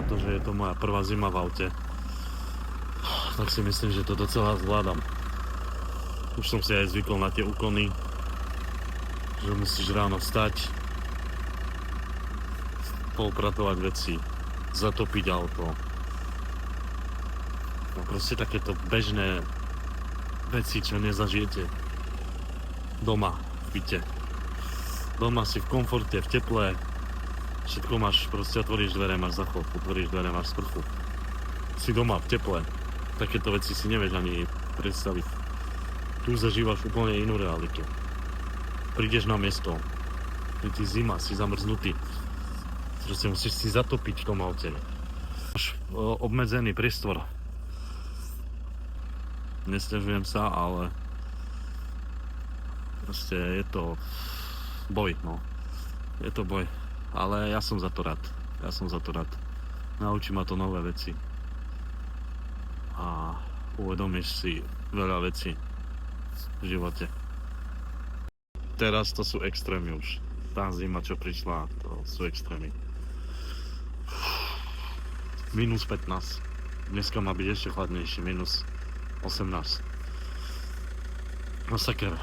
to, že je to moja prvá zima v aute, tak si myslím, že to docela zvládam. Už som si aj zvykol na tie úkony, že musíš ráno vstať, poupratovať veci, zatopiť auto. No proste takéto bežné veci, čo nezažijete doma, v byte. Doma si v komforte, v teple, všetko máš, proste otvoríš dvere, máš záchod, otvoríš dvere, máš sprchu. Si doma, v teple. Takéto veci si nevieš ani predstaviť. Tu zažívaš úplne inú realitu. Prídeš na miesto, je ti zima, si zamrznutý. Proste musíš si zatopiť v tom aute. Máš obmedzený priestor. Nesťažujem sa, ale proste je to boj, no. Je to boj. Ale ja som za to rád. Ja som za to rád. Naučí ma to nové veci. A uvedomíš si veľa vecí v živote. Teraz to sú extrémy už. Tá zima, čo prišla, to sú extrémy. Minus 15. Dneska má byť ešte chladnejšie, minus 18. Masaker.